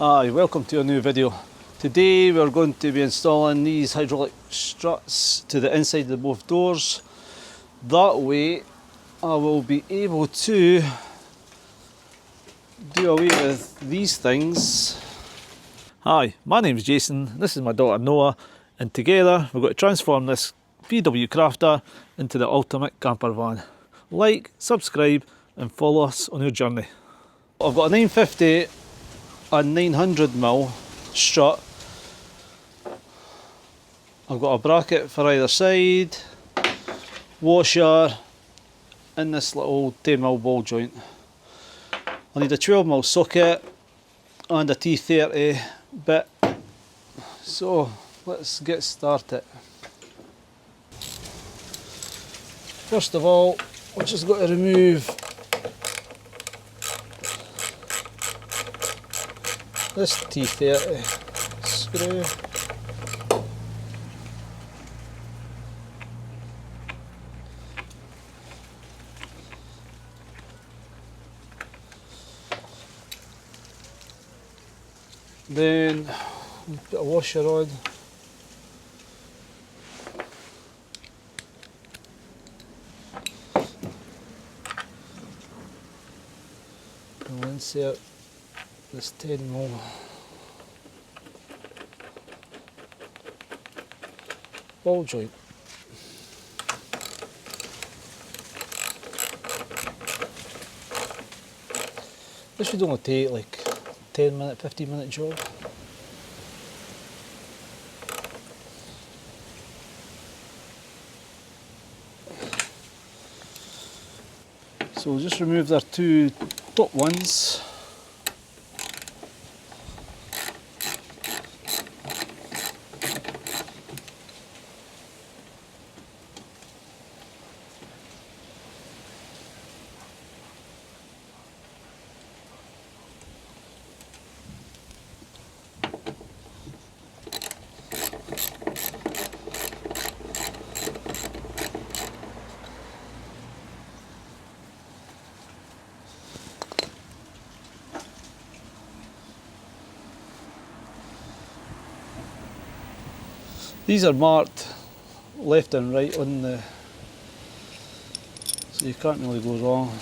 Hi, welcome to a new video. Today we're going to be installing these hydraulic struts to the inside of both doors. That way I will be able to do away with these things. Hi, my name's Jason, this is my daughter Noah, and together we're going to transform this VW Crafter into the ultimate camper van. Like, subscribe and follow us on your journey. I've got a 950 and 900mm strut. I've got a bracket for either side, washer, and this little 10mm ball joint. I need a 12mm socket and a T30 bit. So let's get started. First of all, we've just got to remove this T30 screw. Then put a washer on. And we'll insert this 10mm ball joint. This should only take like 10-minute, 15-minute job. So we'll just remove their two top ones. These are marked left and right on the, so you can't really go wrong.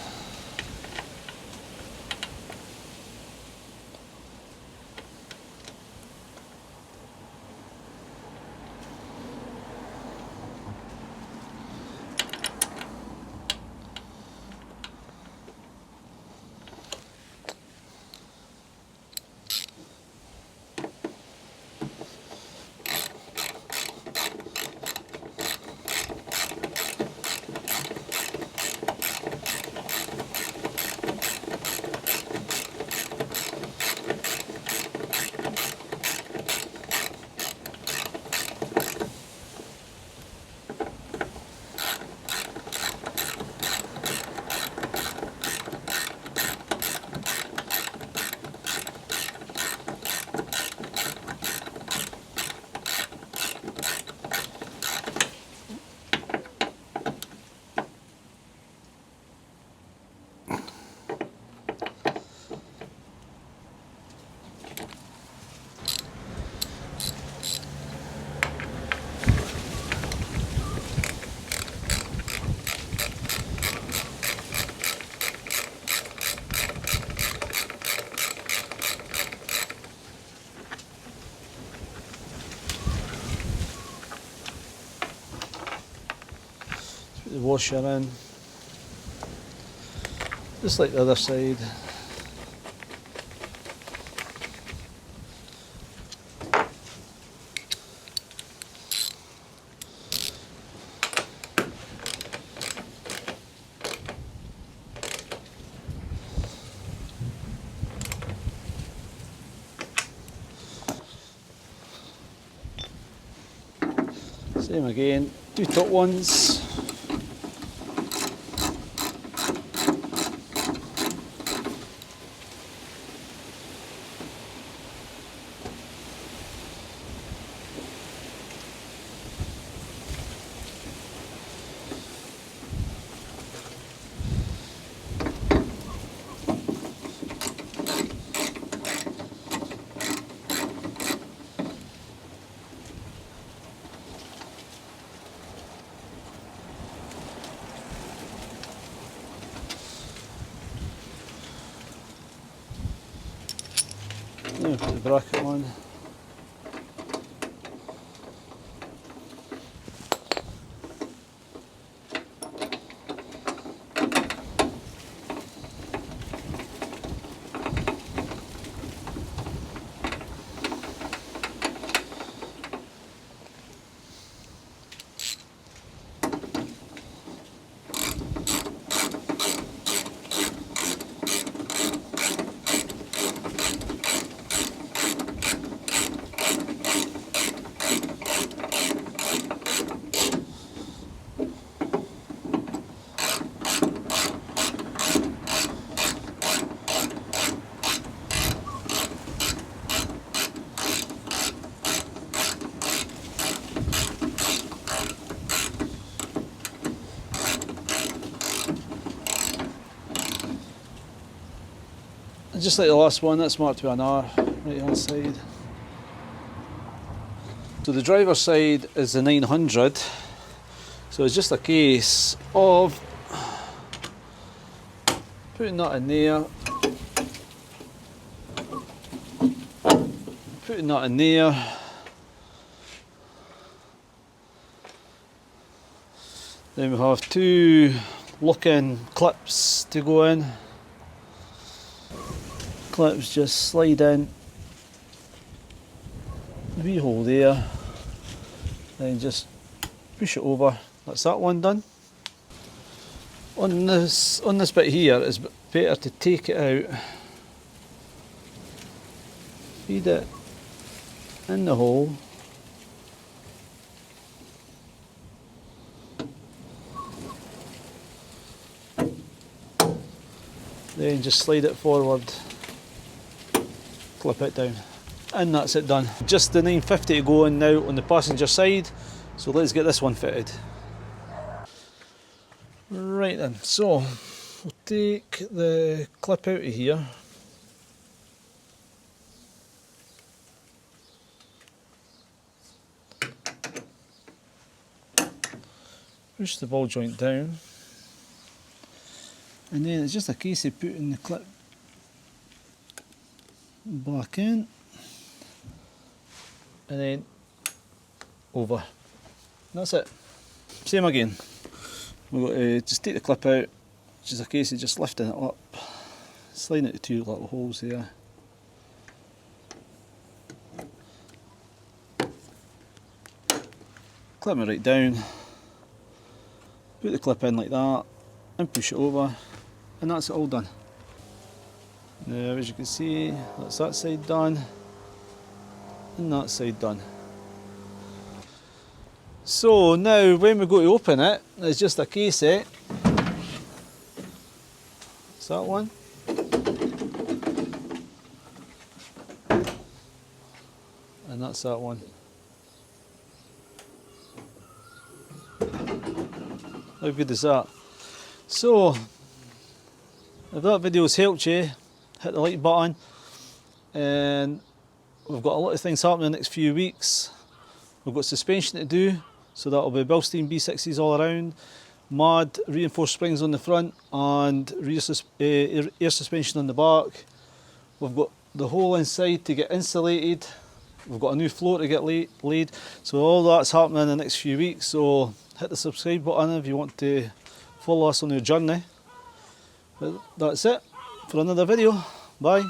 Put the washer in, just like the other side. Same again, two top ones. Now put the bracket on. Just like the last one, that's marked with an R, right hand side. So the driver's side is the 900, so it's just a case of putting that in there, putting that in there, then we have two lock-in clips to go in. Clips just slide in, wee hole there, then just push it over. That's that one done. On this bit here, it's better to take it out, feed it in the hole, then just slide it forward, clip it down, and that's it done. Just the 950 to go in now on the passenger side, so let's get this one fitted. Right then, so we'll take the clip out of here, push the ball joint down, and then it's just a case of putting the clip back in and then over. That's it. Same again. We've got to just take the clip out, which is a case of just lifting it up, sliding it to two little holes there. Clip it right down, put the clip in like that and push it over, and that's it all done. Now, as you can see, that's that side done and that side done. So now when we go to open it, it's just a case of, that's that one, and that's that one. How good is that? So, if that video's helped you, hit the like button, and we've got a lot of things happening in the next few weeks. We've got suspension to do, so that'll be Bilstein B60s all around, mod reinforced springs on the front and air suspension on the back. We've got the whole inside to get insulated, we've got a new floor to get laid, so all that's happening in the next few weeks. So hit the subscribe button if you want to follow us on your journey. But that's it for another video. Bye.